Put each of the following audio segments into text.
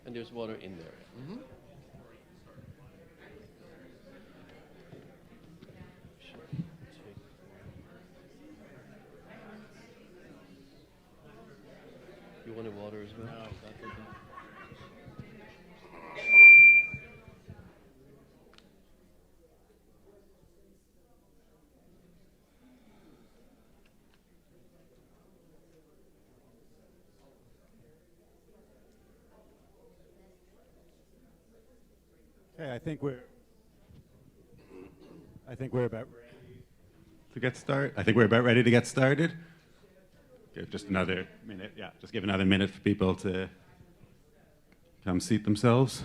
And there's water in there. Mm-hmm. You wanted water as well? No, that's okay. Okay, I think we're about ready to get started. I think we're about ready to get started. Give just another minute. Yeah, just give another minute for people to come seat themselves.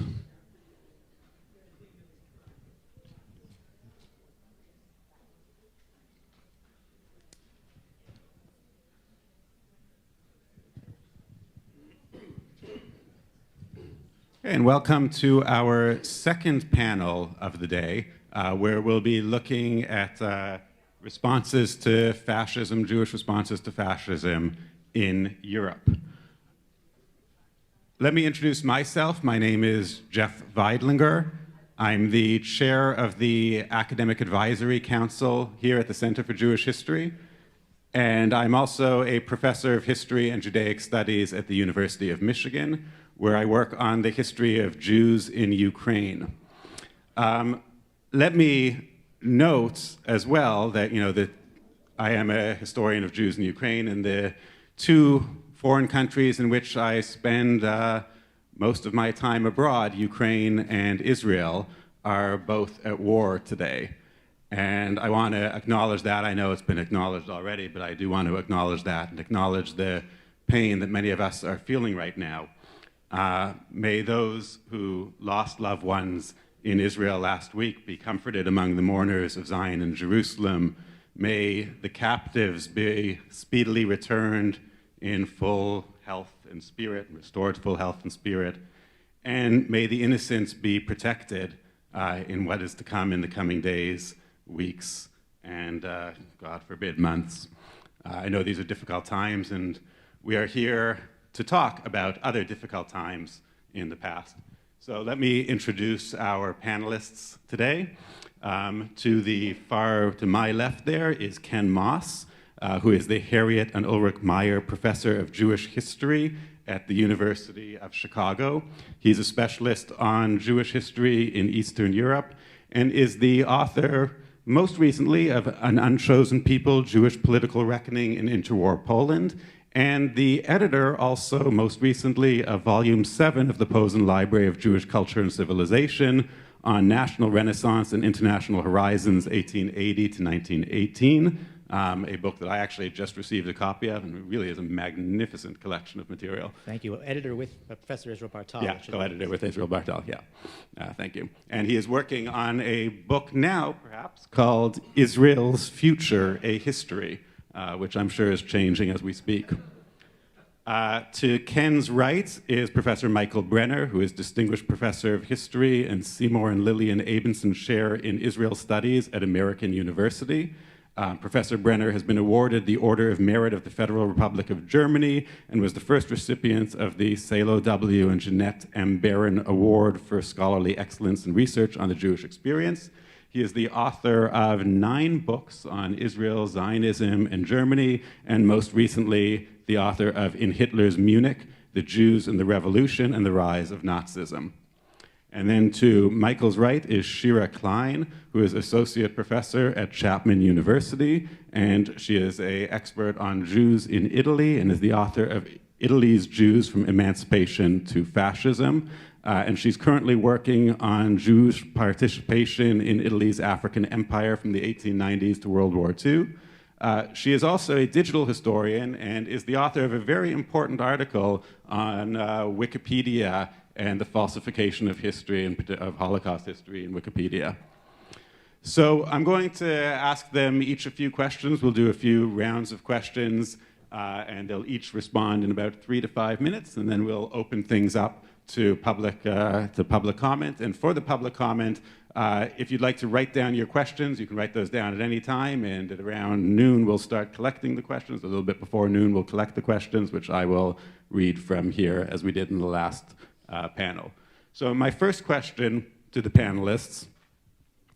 And welcome to our second panel of the day, where we'll be looking at responses to fascism, Jewish responses to fascism in Europe. Let me introduce myself. My name is Jeff Veidlinger. I'm the chair of the Academic Advisory Council here at the Center for Jewish History, and I'm also a professor of history and Judaic studies at the University of Michigan, where I work on the history of Jews in Ukraine. Let me note as well that, that I am a historian of Jews in Ukraine, and the two foreign countries in which I spend most of my time abroad, Ukraine and Israel, are both at war today. And I want to acknowledge that. I know it's been acknowledged already, but I do want to acknowledge that and acknowledge the pain that many of us are feeling right now. May those who lost loved ones in Israel last week be comforted among the mourners of Zion and Jerusalem. May the captives be speedily returned in full health and spirit, restored full health and spirit. And may the innocents be protected in what is to come in the coming days, weeks, and God forbid, months. I know these are difficult times, and we are here to talk about other difficult times in the past. So let me introduce our panelists today. To my left there is Ken Moss, who is the Harriet and Ulrich Meyer Professor of Jewish History at the University of Chicago. He's a specialist on Jewish history in Eastern Europe and is the author, most recently, of An Unchosen People, Jewish Political Reckoning in Interwar Poland, and the editor also, most recently, of Volume 7 of the Posen Library of Jewish Culture and Civilization on National Renaissance and International Horizons, 1880 to 1918, a book that I actually just received a copy of, and it really is a magnificent collection of material. Thank you. Editor with Professor Israel Bartal. Yeah, co-editor with Israel Bartal, yeah. Thank you. And he is working on a book now, perhaps, called Israel's Future, A History, which I'm sure is changing as we speak. To Ken's right is Professor Michael Brenner, who is Distinguished Professor of History and Seymour and Lillian Abinson Chair in Israel Studies at American University. Professor Brenner has been awarded the Order of Merit of the Federal Republic of Germany and was the first recipient of the Salo W. and Jeanette M. Barron Award for Scholarly Excellence in Research on the Jewish Experience. He is the author of 9 books on Israel, Zionism, and Germany, and most recently, the author of In Hitler's Munich, The Jews and the Revolution and the Rise of Nazism. And then to Michael's right is Shira Klein, who is Associate Professor at Chapman University, and she is an expert on Jews in Italy and is the author of Italy's Jews from Emancipation to Fascism. And she's currently working on Jewish participation in Italy's African empire from the 1890s to World War II. She is also a digital historian and is the author of a very important article on Wikipedia and the falsification of history, and of Holocaust history in Wikipedia. So I'm going to ask them each a few questions. We'll do a few rounds of questions, and they'll each respond in about 3 to 5 minutes, and then we'll open things up to public comment. And for the public comment, if you'd like to write down your questions, you can write those down at any time, and at around noon we'll start collecting the questions. A little bit before noon we'll collect the questions, which I will read from here, as we did in the last panel. So my first question to the panelists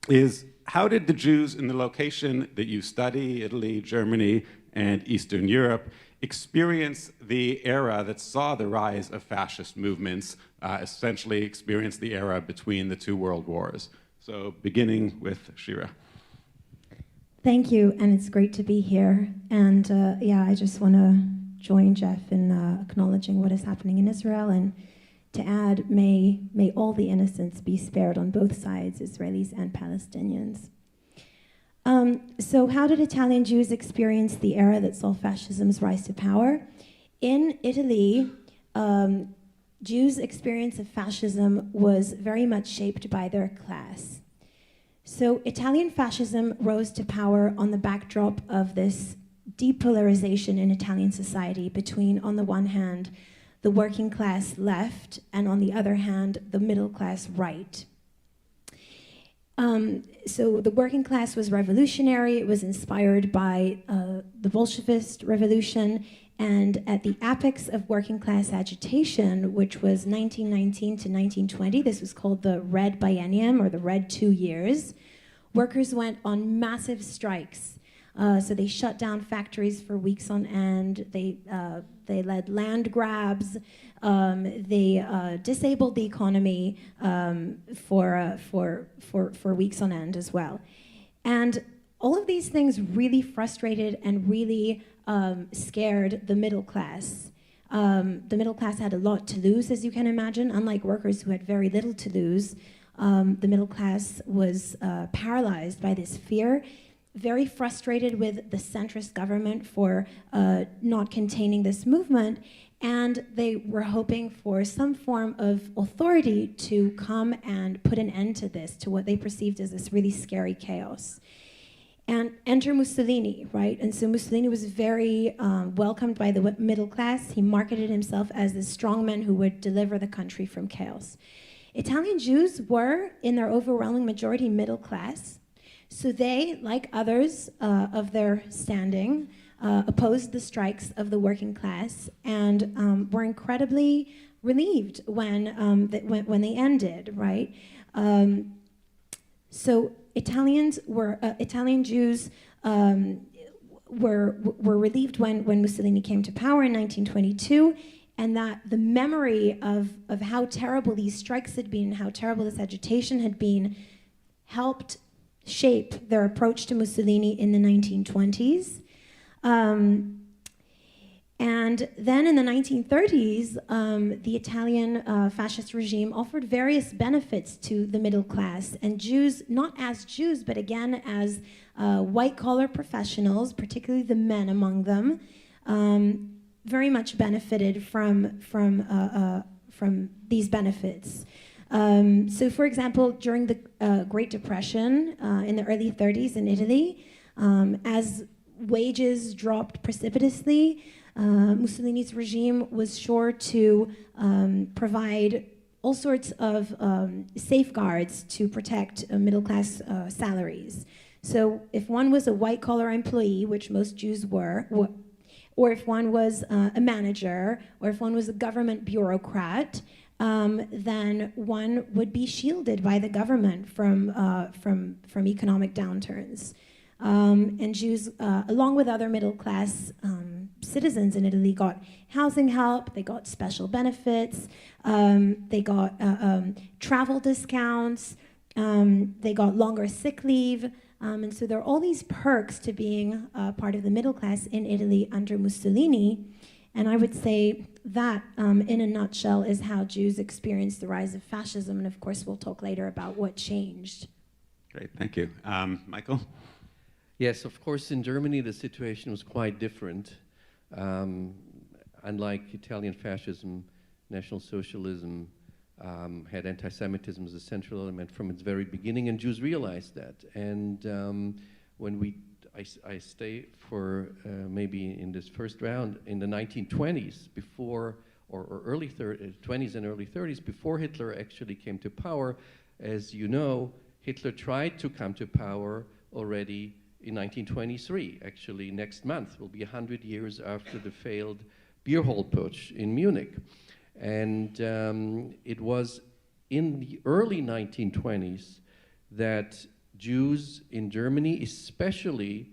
is, how did the Jews in the location that you study, Italy, Germany, and Eastern Europe, experience the era that saw the rise of fascist movements, essentially experience the era between the two world wars? So beginning with Shira. Thank you, and it's great to be here. And yeah, I just want to join Jeff in acknowledging what is happening in Israel, and to add, may all the innocents be spared on both sides, Israelis and Palestinians. So how did Italian Jews experience the era that saw fascism's rise to power? In Italy, Jews' experience of fascism was very much shaped by their class. So Italian fascism rose to power on the backdrop of this depolarization in Italian society between, on the one hand, the working class left, and on the other hand, the middle class right. So the working class was revolutionary. It was inspired by the Bolshevist revolution, and at the apex of working class agitation, which was 1919 to 1920, this was called the Red Biennium, or the Red 2 years, workers went on massive strikes. So they shut down factories for weeks on end. They led land grabs. They disabled the economy for weeks on end as well. And all of these things really frustrated and really scared the middle class. The middle class had a lot to lose, as you can imagine. Unlike workers who had very little to lose, the middle class was paralyzed by this fear, very frustrated with the centrist government for not containing this movement, and they were hoping for some form of authority to come and put an end to this, to what they perceived as this really scary chaos. And enter Mussolini, right? And so Mussolini was very welcomed by the middle class. He marketed himself as the strongman who would deliver the country from chaos. Italian Jews were, in their overwhelming majority, middle class. So they, like others of their standing, opposed the strikes of the working class and were incredibly relieved when they ended, right? So Italian Jews were relieved when Mussolini came to power in 1922, and that the memory of how terrible these strikes had been, how terrible this agitation had been, helped shape their approach to Mussolini in the 1920s. And then in the 1930s, the Italian fascist regime offered various benefits to the middle class, and Jews, not as Jews, but again as white-collar professionals, particularly the men among them, very much benefited from these benefits. So, for example, during the Great Depression in the early 30s in Italy, as wages dropped precipitously, Mussolini's regime was sure to provide all sorts of safeguards to protect middle-class salaries. So if one was a white-collar employee, which most Jews were, or if one was a manager, or if one was a government bureaucrat, then one would be shielded by the government from economic downturns. And Jews, along with other middle-class citizens in Italy, got housing help, they got special benefits, they got travel discounts, they got longer sick leave, and so there are all these perks to being part of the middle class in Italy under Mussolini. And I would say that, in a nutshell, is how Jews experienced the rise of fascism. And of course, we'll talk later about what changed. Great, thank you. Michael? Yes, of course, in Germany, the situation was quite different. Unlike Italian fascism, National Socialism had anti-Semitism as a central element from its very beginning, and Jews realized that. And when I stay for maybe in this first round in the 1920s, before, or early 20s and early 30s, before Hitler actually came to power. As you know, Hitler tried to come to power already in 1923. Actually, next month will be 100 years after the failed beer hall putsch in Munich. And it was in the early 1920s that Jews in Germany, especially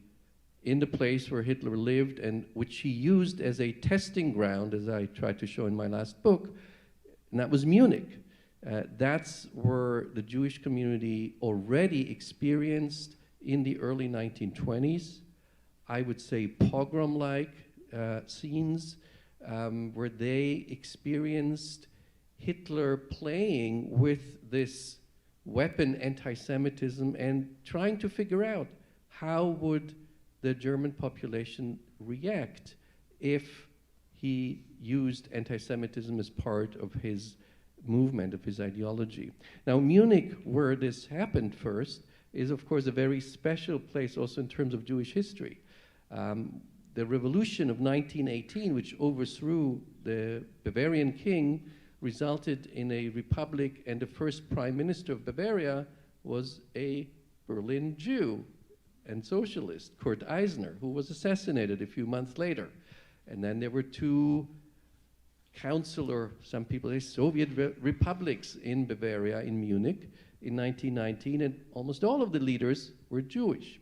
in the place where Hitler lived and which he used as a testing ground, as I tried to show in my last book, and that was Munich. That's where the Jewish community already experienced in the early 1920s, I would say pogrom-like scenes where they experienced Hitler playing with this weapon anti-Semitism and trying to figure out how would the German population react if he used anti-Semitism as part of his movement, of his ideology. Now, Munich, where this happened first, is of course a very special place also in terms of Jewish history. The revolution of 1918, which overthrew the Bavarian king, resulted in a republic, and the first prime minister of Bavaria was a Berlin Jew and socialist, Kurt Eisner, who was assassinated a few months later. And then there were two councillor, some people say Soviet republics in Bavaria, in Munich, in 1919, and almost all of the leaders were Jewish.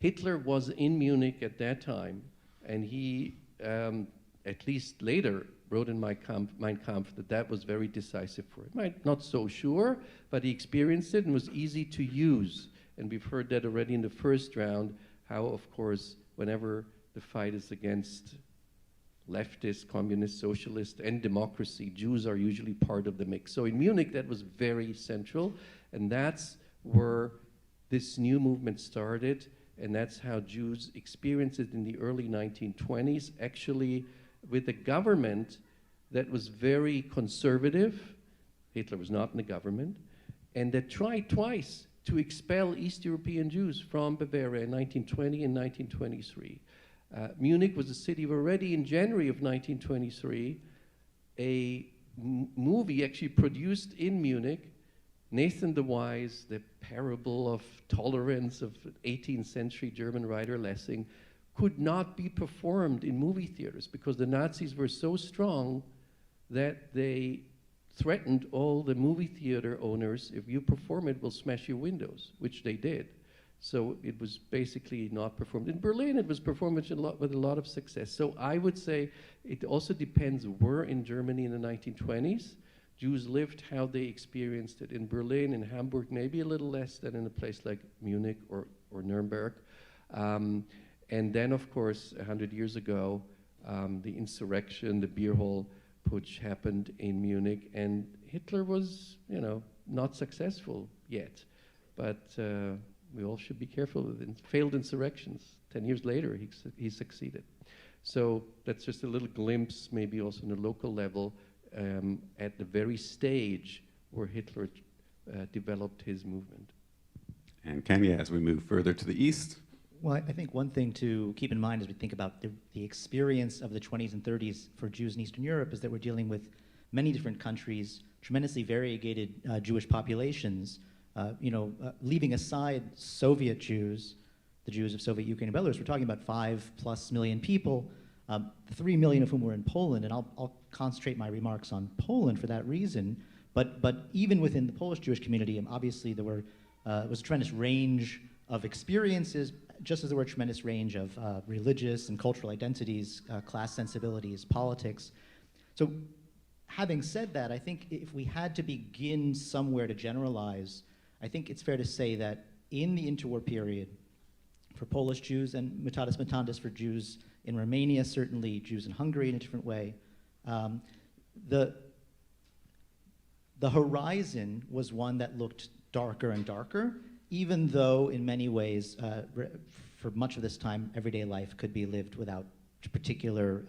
Hitler was in Munich at that time, and he, at least later, wrote in Mein Kampf that that was very decisive for him. Not so sure, but he experienced it and was easy to use. And we've heard that already in the first round, how, of course, whenever the fight is against leftist, communist, socialist, and democracy, Jews are usually part of the mix. So in Munich, that was very central, and that's where this new movement started, and that's how Jews experienced it in the early 1920s, actually with a government that was very conservative. Hitler was not in the government, and that tried twice to expel East European Jews from Bavaria in 1920 and 1923. Munich was a city where already in January of 1923, a movie actually produced in Munich, Nathan the Wise, the parable of tolerance of 18th century German writer Lessing, could not be performed in movie theaters because the Nazis were so strong that they threatened all the movie theater owners, if you perform it, we'll smash your windows, which they did. So it was basically not performed. In Berlin, it was performed with a lot of success. So I would say it also depends where in Germany in the 1920s Jews lived, how they experienced it. In Berlin, in Hamburg, maybe a little less than in a place like Munich or Nuremberg. And then, of course, 100 years ago, the insurrection, the beer hall putsch happened in Munich, and Hitler was, not successful yet. But we all should be careful with failed insurrections. 10 years later, he succeeded. So that's just a little glimpse, maybe also on a local level, at the very stage where Hitler developed his movement. And Kenya, as we move further to the east. Well, I think one thing to keep in mind as we think about the experience of the 20s and 30s for Jews in Eastern Europe is that we're dealing with many different countries, tremendously variegated Jewish populations. Leaving aside Soviet Jews, the Jews of Soviet Ukraine and Belarus, we're talking about 5+ million people, 3 million of whom were in Poland, and I'll concentrate my remarks on Poland for that reason. But even within the Polish Jewish community, obviously there was a tremendous range of experiences, just as there were a tremendous range of religious and cultural identities, class sensibilities, politics. So having said that, I think if we had to begin somewhere to generalize, I think it's fair to say that in the interwar period, for Polish Jews and mutatis mutandis for Jews in Romania, certainly Jews in Hungary in a different way, the horizon was one that looked darker and darker, even though in many ways, for much of this time, everyday life could be lived without particular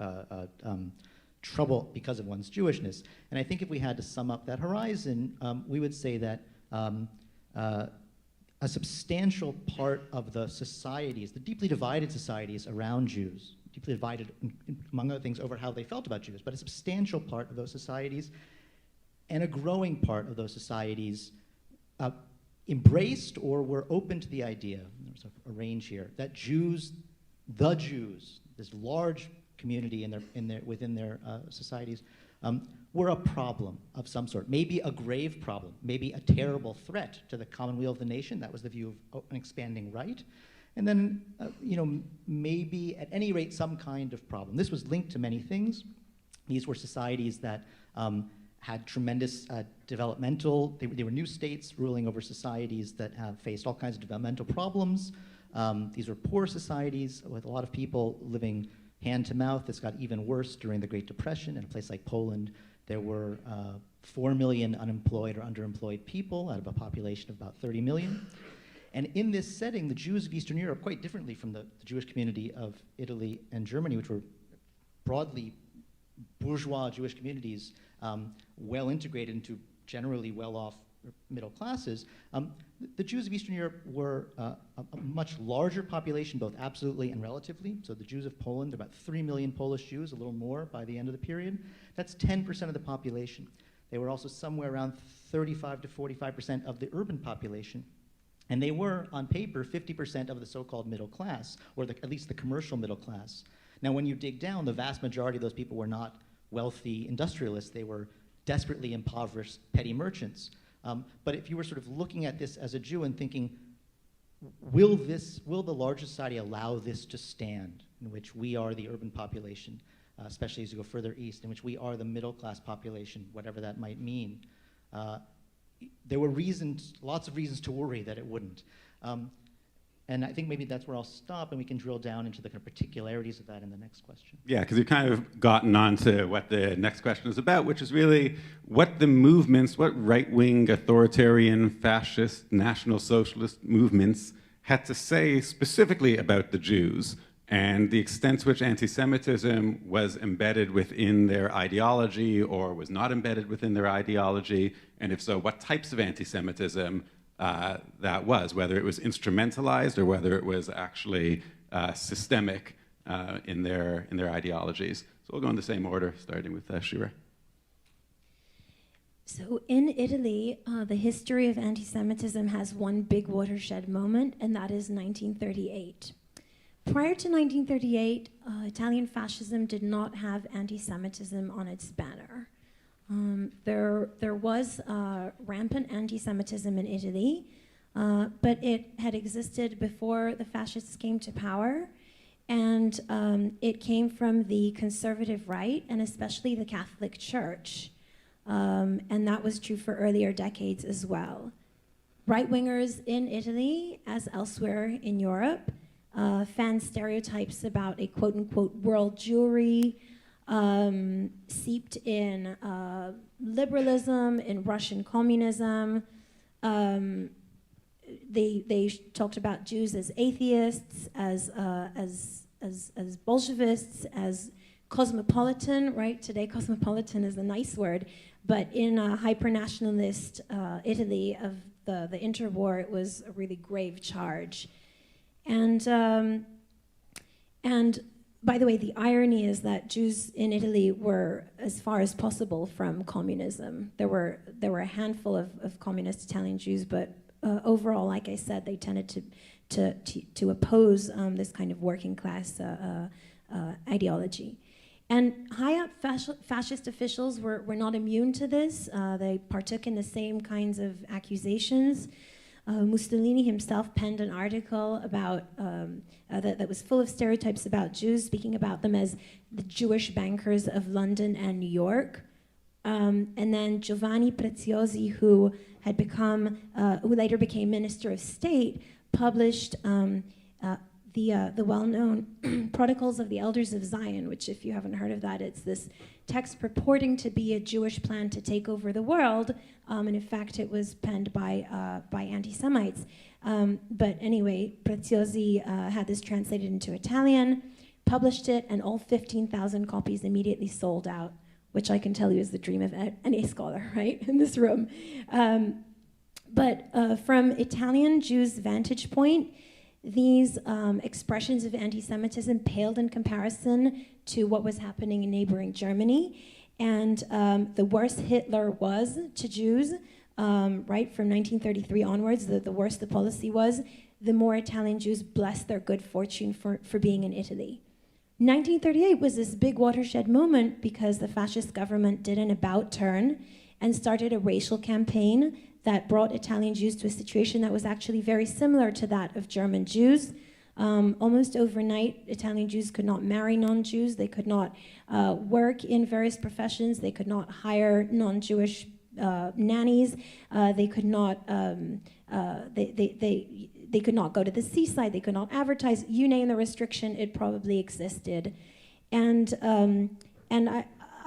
trouble because of one's Jewishness. And I think if we had to sum up that horizon, we would say that a substantial part of the societies, the deeply divided societies around Jews, deeply divided, among other things, over how they felt about Jews, but a substantial part of those societies and a growing part of those societies embraced or were open to the idea, there's a range here, that Jews, the Jews, this large community within their societies were a problem of some sort, maybe a grave problem, maybe a terrible threat to the commonweal of the nation. That was the view of an expanding right. And then, maybe at any rate, some kind of problem. This was linked to many things. These were societies that had tremendous developmental, they were new states ruling over societies that have faced all kinds of developmental problems. These were poor societies with a lot of people living hand to mouth. This got even worse during the Great Depression. In a place like Poland, there were 4 million unemployed or underemployed people out of a population of about 30 million. And in this setting, the Jews of Eastern Europe, quite differently from the Jewish community of Italy and Germany, which were broadly bourgeois Jewish communities, well integrated into generally well-off middle classes, the Jews of Eastern Europe were a much larger population, both absolutely and relatively. So the Jews of Poland, there are about 3 million Polish Jews, a little more by the end of the period. That's 10% of the population. They were also somewhere around 35 to 45% of the urban population. And they were, on paper, 50% of the so-called middle class, or at least the commercial middle class. Now, when you dig down, the vast majority of those people were not wealthy industrialists. They were desperately impoverished petty merchants. But if you were sort of looking at this as a Jew and thinking, will the larger society allow this to stand, in which we are the urban population, especially as you go further east, in which we are the middle class population, whatever that might mean? There were lots of reasons to worry that it wouldn't. And I think maybe that's where I'll stop, and we can drill down into the kind of particularities of that in the next question. Yeah, because you've kind of gotten on to what the next question is about, which is really what the movements, what right-wing, authoritarian, fascist, national socialist movements had to say specifically about the Jews, and the extent to which anti-Semitism was embedded within their ideology or was not embedded within their ideology, and if so, what types of anti-Semitism that was, whether it was instrumentalized or whether it was actually systemic in their ideologies. So we'll go in the same order, starting with Shira. So in Italy, the history of anti-Semitism has one big watershed moment, and that is 1938. Prior to 1938, Italian fascism did not have anti-Semitism on its banner. There was rampant anti-Semitism in Italy, but it had existed before the fascists came to power, and it came from the conservative right, and especially the Catholic Church. And that was true for earlier decades as well. Right-wingers in Italy, as elsewhere in Europe, fan stereotypes about a quote-unquote world Jewry, seeped in liberalism, in Russian communism. They talked about Jews as atheists, as Bolshevists, as cosmopolitan, right? Today cosmopolitan is a nice word, but in a hyper-nationalist Italy of the interwar, it was a really grave charge. And by the way, the irony is that Jews in Italy were as far as possible from communism. There were a handful of communist Italian Jews, but overall, like I said, they tended to oppose this kind of working class ideology. And high-up fascist officials were not immune to this. They partook in the same kinds of accusations. Mussolini himself penned an article about that was full of stereotypes about Jews, speaking about them as the Jewish bankers of London and New York. And then Giovanni Preziosi, who later became Minister of State, published the well-known Protocols of the Elders of Zion, which, if you haven't heard of that, it's this text purporting to be a Jewish plan to take over the world, and in fact it was penned by anti-Semites. But anyway, Preziosi had this translated into Italian, published it, and all 15,000 copies immediately sold out, which I can tell you is the dream of any scholar, right, in this room. But from Italian Jews' vantage point, these expressions of anti-Semitism paled in comparison to what was happening in neighboring Germany. And the worse Hitler was to Jews, right, from 1933 onwards, the worse the policy was, the more Italian Jews blessed their good fortune for being in Italy. 1938 was this big watershed moment because the fascist government did an about turn and started a racial campaign that brought Italian Jews to a situation that was actually very similar to that of German Jews. Almost overnight, Italian Jews could not marry non-Jews, they could not work in various professions, they could not hire non-Jewish nannies, they could not they could not go to the seaside, they could not advertise. You name the restriction, it probably existed. And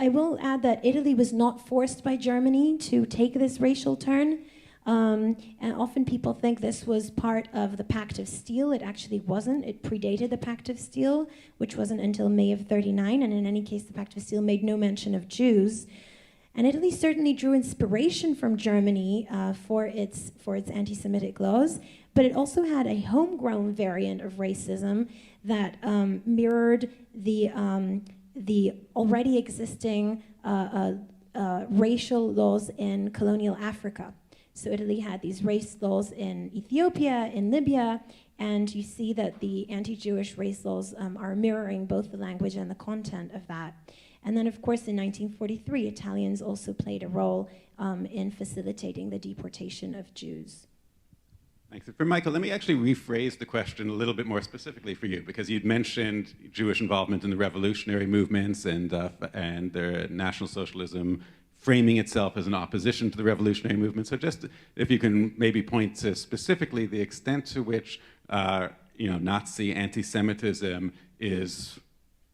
I will add that Italy was not forced by Germany to take this racial turn. And often people think this was part of the Pact of Steel. It actually wasn't. It predated the Pact of Steel, which wasn't until May of '39. And in any case, the Pact of Steel made no mention of Jews. And Italy certainly drew inspiration from Germany for its anti-Semitic laws, but it also had a homegrown variant of racism that mirrored the already existing racial laws in colonial Africa. So Italy had these race laws in Ethiopia, in Libya, and you see that the anti-Jewish race laws are mirroring both the language and the content of that. And then, of course, in 1943, Italians also played a role in facilitating the deportation of Jews. Thanks. For Michael, let me actually rephrase the question a little bit more specifically for you, because you'd mentioned Jewish involvement in the revolutionary movements and their National Socialism framing itself as an opposition to the revolutionary movement. So just if you can maybe point to specifically the extent to which Nazi anti-Semitism is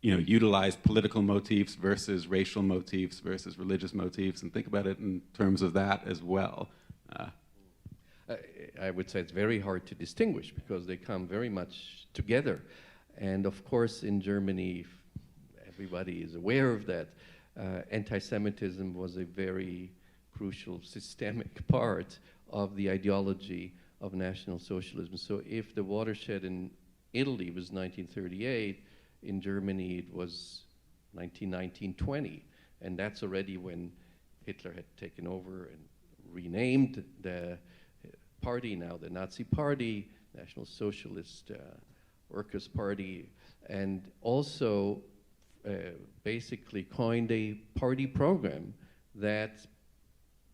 utilize political motifs versus racial motifs versus religious motifs, and think about it in terms of that as well. I would say it's very hard to distinguish because they come very much together. And of course, in Germany, everybody is aware of that. Anti-Semitism was a very crucial systemic part of the ideology of National Socialism. So if the watershed in Italy was 1938, in Germany it was 1919-20, and that's already when Hitler had taken over and renamed the party, now the Nazi Party, National Socialist Workers' Party, and also basically coined a party program that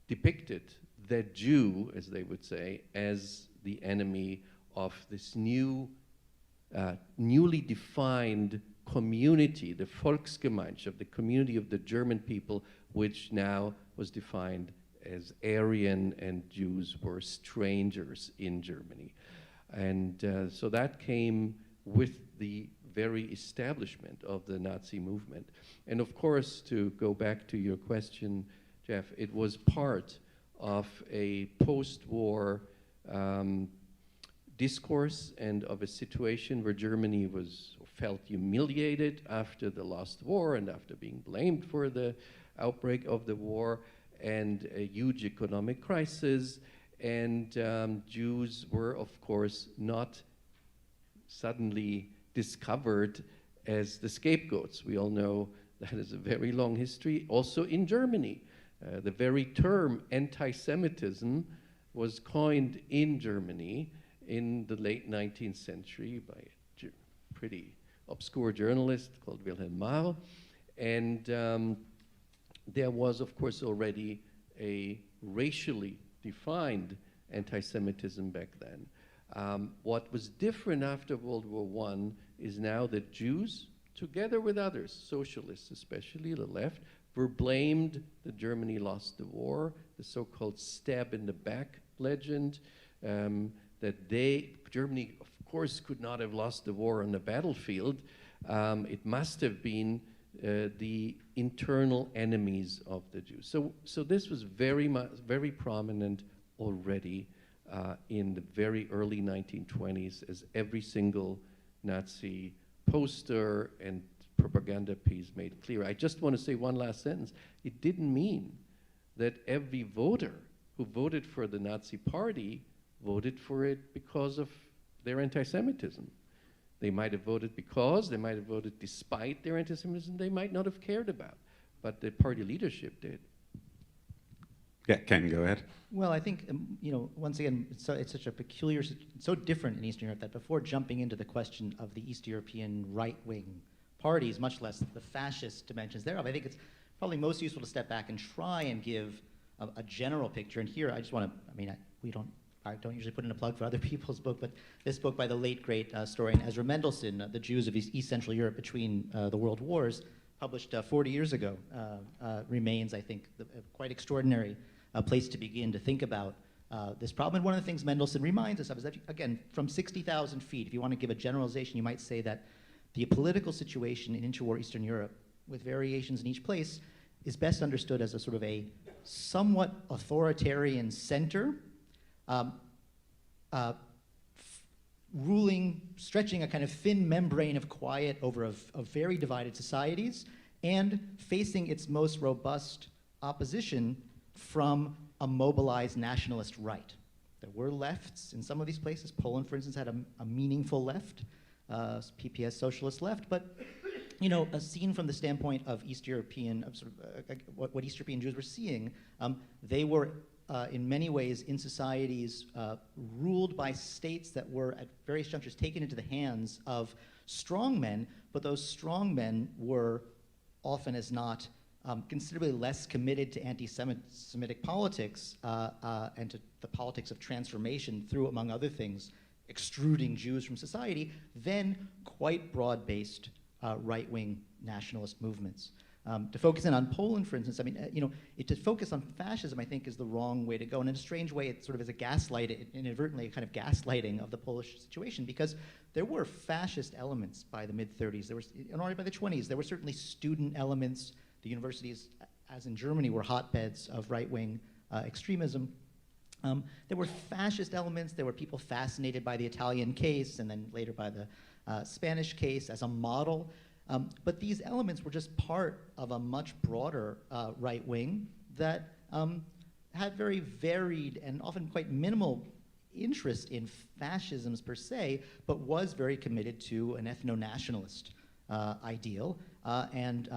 depicted the Jew, as they would say, as the enemy of this newly defined community, the Volksgemeinschaft, the community of the German people, which now was defined as Aryan, and Jews were strangers in Germany. And so that came with the very establishment of the Nazi movement. And of course, to go back to your question, Jeff, it was part of a post-war discourse and of a situation where Germany felt humiliated after the lost war and after being blamed for the outbreak of the war, and a huge economic crisis. And Jews were, of course, not suddenly discovered as the scapegoats. We all know that is a very long history, also in Germany. The very term anti-Semitism was coined in Germany in the late 19th century by a pretty obscure journalist called Wilhelm Marr. And there was, of course, already a racially defined anti-Semitism back then. What was different after World War I is now that Jews, together with others, socialists especially, the left, were blamed that Germany lost the war, the so-called stab in the back legend, that Germany, of course, could not have lost the war on the battlefield. It must have been the internal enemies of the Jews. So this was very prominent already in the very early 1920s, as every single Nazi poster and propaganda piece made clear. I just want to say one last sentence. It didn't mean that every voter who voted for the Nazi Party voted for it because of their anti-Semitism. They might have voted because, they might have voted despite their anti-Semitism, they might not have cared about, but the party leadership did. Yeah, Ken, go ahead. Well, I think, once again, it's such a so different in Eastern Europe that before jumping into the question of the East European right-wing parties, much less the fascist dimensions thereof. I think it's probably most useful to step back and try and give a general picture. And here, I just want to, I don't usually put in a plug for other people's book, but this book by the late, great historian Ezra Mendelsohn, The Jews of East Central Europe Between the World Wars, published 40 years ago, remains, I think, a quite extraordinary place to begin to think about this problem. And one of the things Mendelsohn reminds us of is that, again, from 60,000 feet, if you want to give a generalization, you might say that the political situation in interwar Eastern Europe, with variations in each place, is best understood as a sort of a somewhat authoritarian center, ruling, stretching a kind of thin membrane of quiet over of very divided societies, and facing its most robust opposition from a mobilized nationalist right. There were lefts in some of these places. Poland, for instance, had a meaningful left, PPS socialist left, but seen from the standpoint of East European, what East European Jews were seeing, they were in many ways in societies ruled by states that were at various junctures taken into the hands of strongmen, but those strongmen were often as not considerably less committed to anti-Semitic politics and to the politics of transformation through, among other things, extruding Jews from society than quite broad-based right-wing nationalist movements. To focus in on Poland, for instance, to focus on fascism, I think, is the wrong way to go. And in a strange way, it sort of is a gaslight, inadvertently, a kind of gaslighting of the Polish situation, because there were fascist elements by the mid-30s. There was, and already by the 20s, there were certainly student elements. The universities, as in Germany, were hotbeds of right-wing extremism. There were fascist elements. There were people fascinated by the Italian case and then later by the Spanish case as a model. But these elements were just part of a much broader right wing that had very varied and often quite minimal interest in fascisms per se, but was very committed to an ethno-nationalist ideal and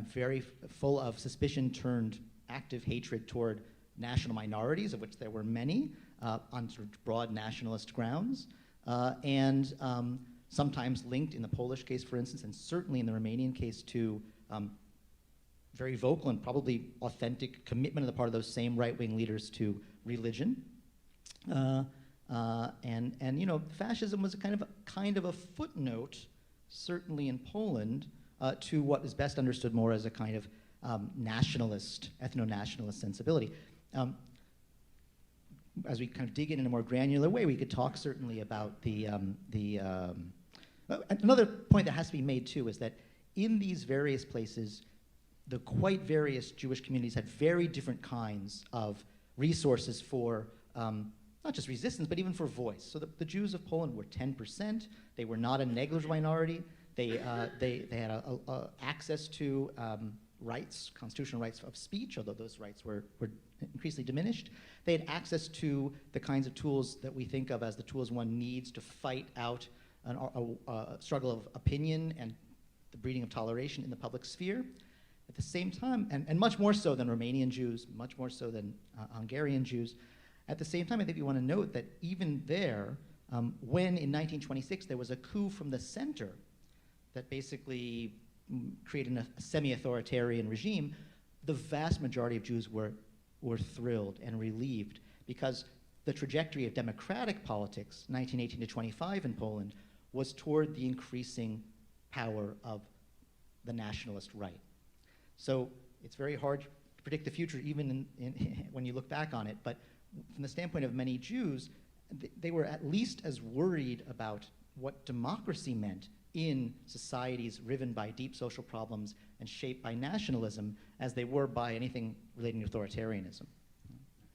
very full of suspicion turned active hatred toward national minorities, of which there were many, on sort of broad nationalist grounds, and sometimes linked in the Polish case, for instance, and certainly in the Romanian case to very vocal and probably authentic commitment on the part of those same right-wing leaders to religion. Fascism was a kind of a footnote, certainly in Poland, to what is best understood more as a kind of nationalist, ethno-nationalist sensibility. As we kind of dig in a more granular way, we could talk certainly about another point that has to be made too is that in these various places, the quite various Jewish communities had very different kinds of resources for not just resistance, but even for voice. So the Jews of Poland were 10%. They were not a negligible minority. They had access to rights, constitutional rights of speech, although those rights were increasingly diminished. They had access to the kinds of tools that we think of as the tools one needs to fight out a struggle of opinion and the breeding of toleration in the public sphere. At the same time, and much more so than Romanian Jews, much more so than Hungarian Jews, at the same time, I think we want to note that even there, when in 1926 there was a coup from the center that basically created a semi-authoritarian regime, the vast majority of Jews were thrilled and relieved because the trajectory of democratic politics, 1918 to 25 in Poland, was toward the increasing power of the nationalist right. So it's very hard to predict the future even when you look back on it, but from the standpoint of many Jews, they were at least as worried about what democracy meant in societies riven by deep social problems and shaped by nationalism as they were by anything relating to authoritarianism.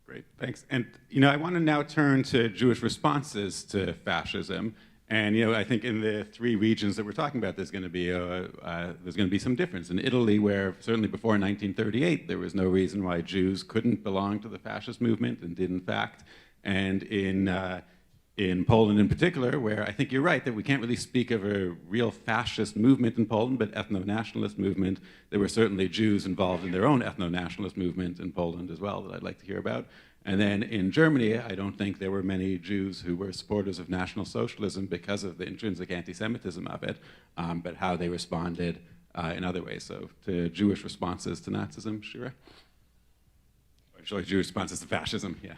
Great, thanks. And I want to now turn to Jewish responses to fascism. And I think in the three regions that we're talking about, there's going to be some difference. In Italy, where certainly before 1938, there was no reason why Jews couldn't belong to the fascist movement and did in fact. And in in Poland in particular, where I think you're right that we can't really speak of a real fascist movement in Poland, but ethno-nationalist movement. There were certainly Jews involved in their own ethno-nationalist movement in Poland as well that I'd like to hear about. And then in Germany, I don't think there were many Jews who were supporters of National Socialism because of the intrinsic anti-Semitism of it, but how they responded in other ways. So to Jewish responses to Nazism, Shira? Actually, Jewish responses to fascism, yeah.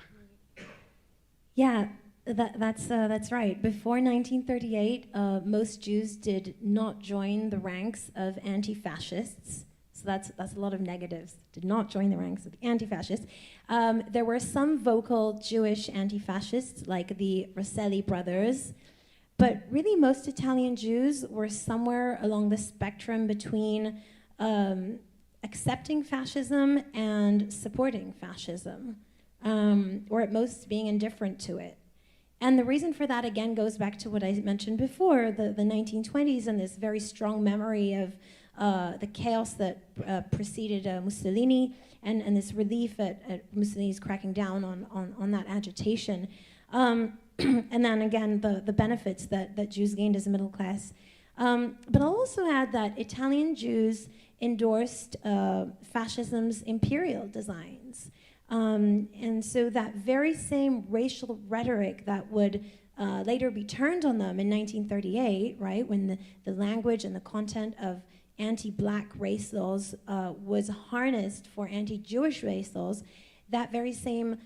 Yeah, that's right. Before 1938, most Jews did not join the ranks of anti-fascists. So that's a lot of negatives. Did not join the ranks of anti-fascists. There were some vocal Jewish anti-fascists, like the Rosselli brothers, but really most Italian Jews were somewhere along the spectrum between accepting fascism and supporting fascism, or at most being indifferent to it. And the reason for that, again, goes back to what I mentioned before, the 1920s and this very strong memory of the chaos that preceded Mussolini and this relief at Mussolini's cracking down on that agitation. And then again, the benefits that Jews gained as a middle class. But I'll also add that Italian Jews endorsed fascism's imperial designs. And so that very same racial rhetoric that would later be turned on them in 1938, right, when the language and the content of anti-black race laws was harnessed for anti-Jewish race laws, that very same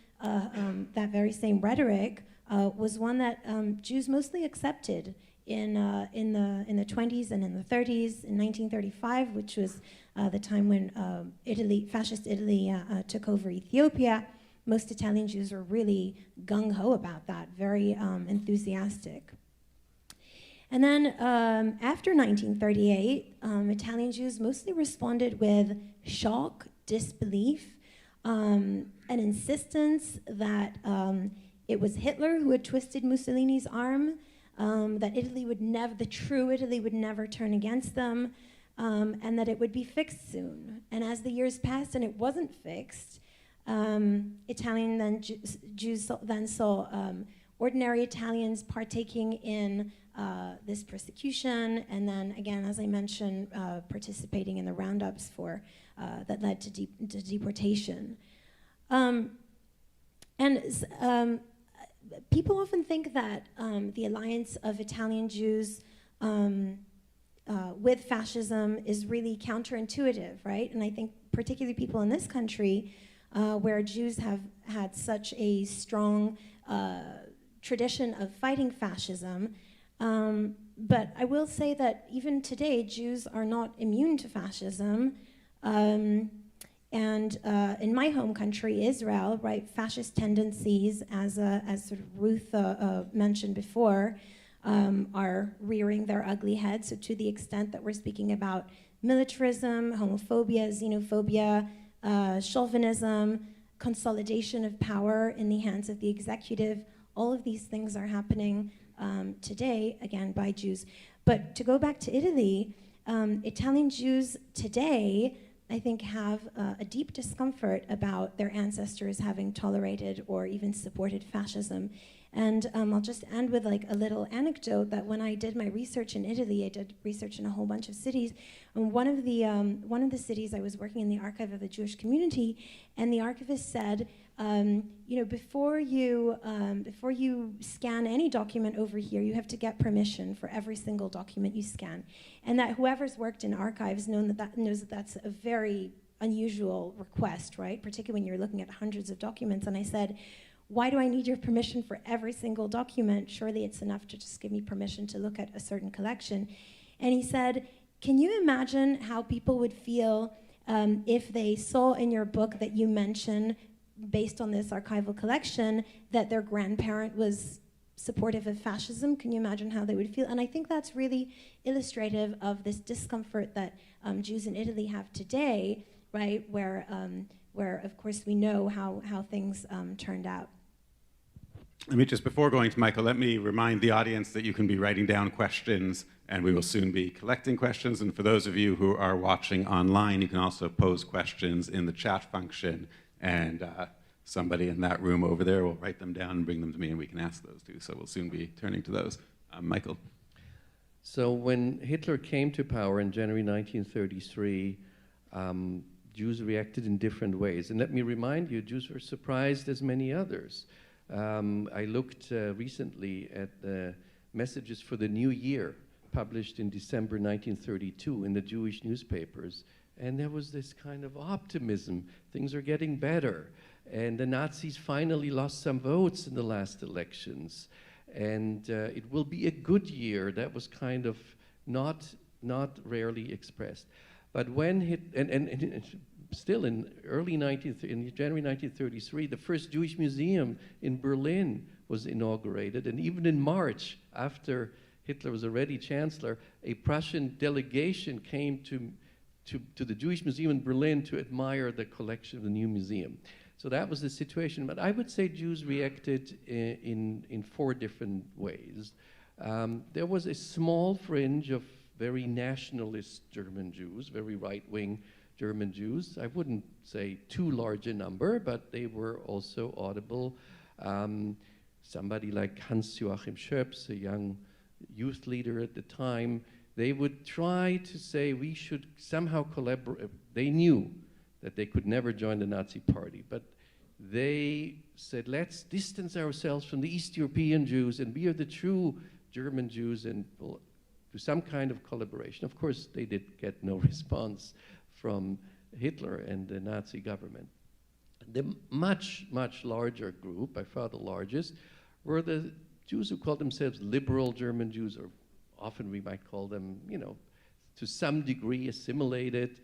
rhetoric was one that Jews mostly accepted in the 20s and in the 30s. In 1935, which was the time when fascist Italy took over Ethiopia, most Italian Jews were really gung-ho about that, very enthusiastic. And then after 1938, Italian Jews mostly responded with shock, disbelief, an insistence that it was Hitler who had twisted Mussolini's arm, that Italy would never, the true Italy would never turn against them, and that it would be fixed soon. And as the years passed and it wasn't fixed, Jews then saw ordinary Italians partaking in this persecution, and then again, as I mentioned, participating in the roundups that led to deportation. People often think that the alliance of Italian Jews with fascism is really counterintuitive, right? And I think particularly people in this country, where Jews have had such a strong tradition of fighting fascism. But I will say that even today, Jews are not immune to fascism. And in my home country, Israel, right, fascist tendencies, as sort of Ruth mentioned before, are rearing their ugly heads. So to the extent that we're speaking about militarism, homophobia, xenophobia, chauvinism, consolidation of power in the hands of the executive, all of these things are happening today, again, by Jews. But to go back to Italy, Italian Jews today, I think, have a deep discomfort about their ancestors having tolerated or even supported fascism. And I'll just end with like a little anecdote that when I did my research in Italy, I did research in a whole bunch of cities. And one of the cities, I was working in the archive of the Jewish community, and the archivist said, before you scan any document over here, you have to get permission for every single document you scan. And that whoever's worked in archives knows that that's a very unusual request, right? Particularly when you're looking at hundreds of documents. And I said, why do I need your permission for every single document? Surely it's enough to just give me permission to look at a certain collection. And he said, can you imagine how people would feel if they saw in your book that you mention, based on this archival collection, that their grandparent was supportive of fascism? Can you imagine how they would feel? And I think that's really illustrative of this discomfort that Jews in Italy have today, right, where of course we know how things turned out. Let me just, before going to Michael, let me remind the audience that you can be writing down questions, and we will soon be collecting questions. And for those of you who are watching online, you can also pose questions in the chat function, and somebody in that room over there will write them down and bring them to me, and we can ask those too. So we'll soon be turning to those. Michael. So when Hitler came to power in January 1933, Jews reacted in different ways. And let me remind you, Jews were surprised as many others. I looked recently at the messages for the new year, published in December 1932 in the Jewish newspapers. And there was this kind of optimism. Things are getting better. And the Nazis finally lost some votes in the last elections. And it will be a good year. That was kind of not rarely expressed. But when still in January 1933, the first Jewish museum in Berlin was inaugurated. And even in March, after Hitler was already chancellor, a Prussian delegation came to the Jewish Museum in Berlin to admire the collection of the new museum. So that was the situation. But I would say Jews reacted in four different ways. There was a small fringe of very nationalist German Jews, very right-wing German Jews. I wouldn't say too large a number, but they were also audible. Somebody like Hans-Joachim Schöps, a young youth leader at the time, they would try to say we should somehow collaborate. They knew that they could never join the Nazi party, but they said, let's distance ourselves from the East European Jews and we are the true German Jews and we'll do some kind of collaboration. Of course, they did get no response from Hitler and the Nazi government. The much, much larger group, by far the largest, were the Jews who called themselves liberal German Jews, or often we might call them, to some degree assimilated.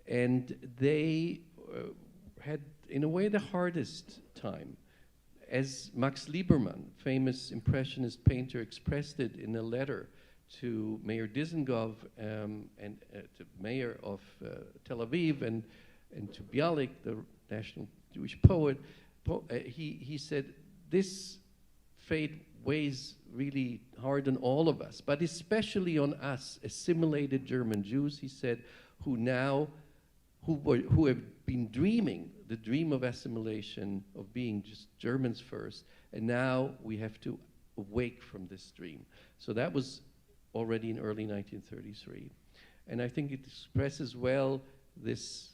And they had, in a way, the hardest time. As Max Liebermann, famous Impressionist painter, expressed it in a letter to Mayor Dizengoff and to Mayor of Tel Aviv and to Bialik, the national Jewish poet, he said, this fate weighs really hard on all of us, but especially on us, assimilated German Jews, he said, who have been dreaming the dream of assimilation, of being just Germans first, and now we have to awake from this dream. So that was already in early 1933. And I think it expresses well this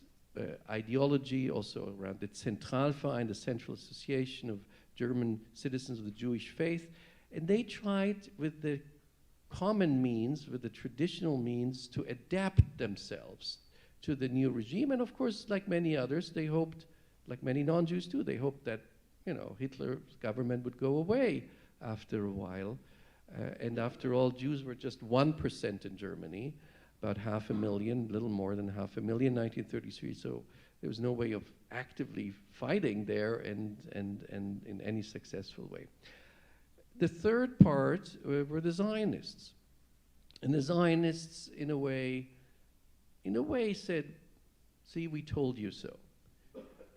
ideology also around the Zentralverein, the Central Association of German citizens of the Jewish faith. And they tried with the common means, with the traditional means, to adapt themselves to the new regime. And of course, like many others, they hoped, like many non-Jews too, they hoped that, Hitler's government would go away after a while. And after all, Jews were just 1% in Germany, about 500,000, a little more than 500,000 in 1933. So there was no way of actively fighting there and in any successful way. The third part were the Zionists. And the Zionists, in a way said, see, we told you so.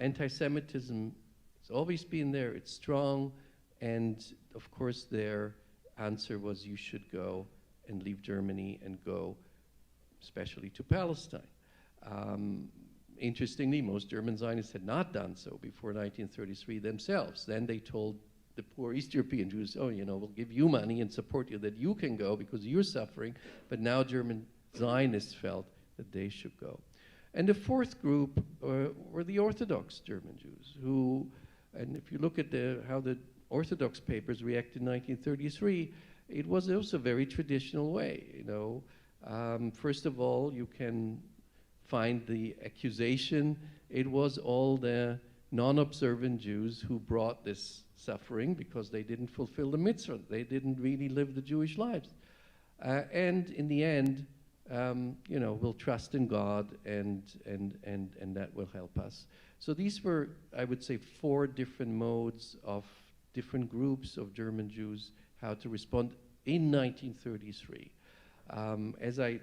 Anti-Semitism has always been there, it's strong, and of course their answer was you should go and leave Germany and go especially to Palestine. Interestingly, most German Zionists had not done so before 1933 themselves. Then they told the poor East European Jews, we'll give you money and support you that you can go because you're suffering. But now German Zionists felt that they should go. And the fourth group were the Orthodox German Jews who, and if you look at how the Orthodox papers reacted in 1933, it was also a very traditional way, First of all, you can find the accusation, it was all the non-observant Jews who brought this suffering because they didn't fulfill the mitzvah. They didn't really live the Jewish lives. And in the end, we'll trust in God and that will help us. So these were, I would say, four different modes of different groups of German Jews, how to respond in 1933. As I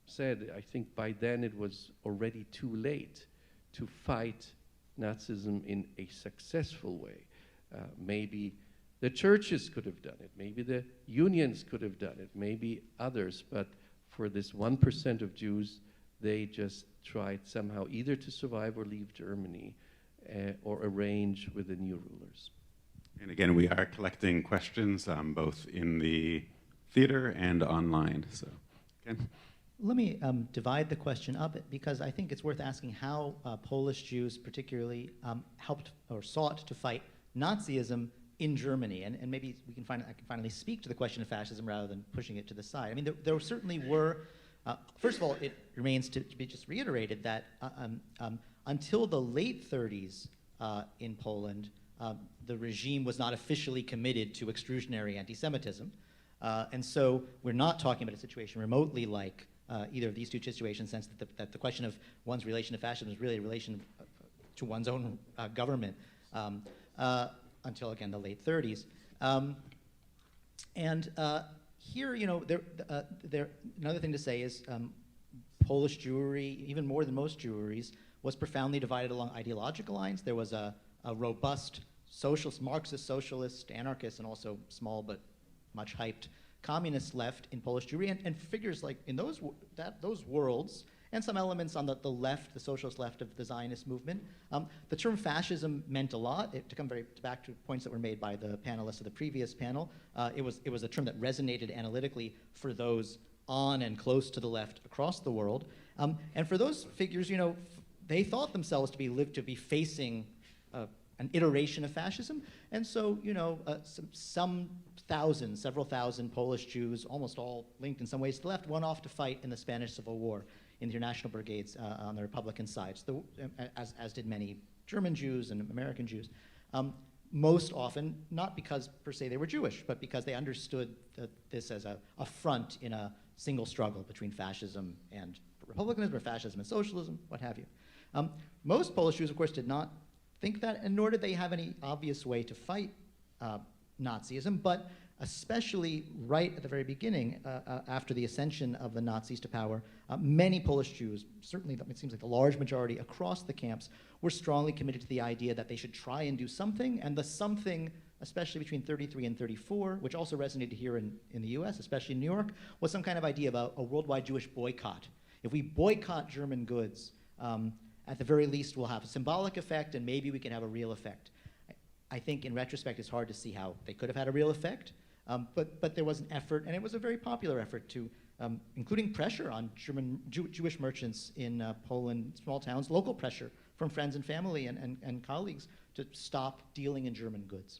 said, I think by then it was already too late to fight Nazism in a successful way. Maybe the churches could have done it, maybe the unions could have done it, maybe others, but for this 1% of Jews, they just tried somehow either to survive or leave Germany. or arrange with the new rulers. And again, we are collecting questions both in the theater and online. So, Ken? Let me divide the question up because I think it's worth asking how Polish Jews particularly helped or sought to fight Nazism in Germany. And maybe I can finally speak to the question of fascism rather than pushing it to the side. I mean, there certainly were, first of all, it remains to be just reiterated that until the late 30s in Poland, the regime was not officially committed to extrusionary anti-Semitism. And so we're not talking about a situation remotely like either of these two situations, in the sense that the question of one's relation to fascism is really a relation to one's own government until, again, the late 30s. Here, you know, another thing to say is Polish Jewry, even more than most Jewries, was profoundly divided along ideological lines. There was a robust socialist, Marxist, socialist, anarchist, and also small but much hyped communist left in Polish Jewry, and figures like in those worlds, and some elements on the left, the socialist left of the Zionist movement. The term fascism meant a lot. To come back to points that were made by the panelists of the previous panel, it was a term that resonated analytically for those on and close to the left across the world. And for those figures, you know, they thought themselves to be facing an iteration of fascism, and so, you know, several thousand Polish Jews, almost all linked in some ways to the left, went off to fight in the Spanish Civil War in the International Brigades on the Republican side, as did many German Jews and American Jews. Most often, not because per se they were Jewish, but because they understood this as a front in a single struggle between fascism and republicanism, or fascism and socialism, what have you. Most Polish Jews, of course, did not think that, and nor did they have any obvious way to fight Nazism, but especially right at the very beginning, after the ascension of the Nazis to power, many Polish Jews, certainly it seems like the large majority across the camps, were strongly committed to the idea that they should try and do something, and the something, especially between 33 and 34, which also resonated here in the US, especially in New York, was some kind of idea of a worldwide Jewish boycott. If we boycott German goods, at the very least we'll have a symbolic effect, and maybe we can have a real effect. I think in retrospect it's hard to see how they could have had a real effect, but there was an effort, and it was a very popular effort to, including pressure on Jewish merchants in Poland, small towns, local pressure from friends and family and colleagues to stop dealing in German goods.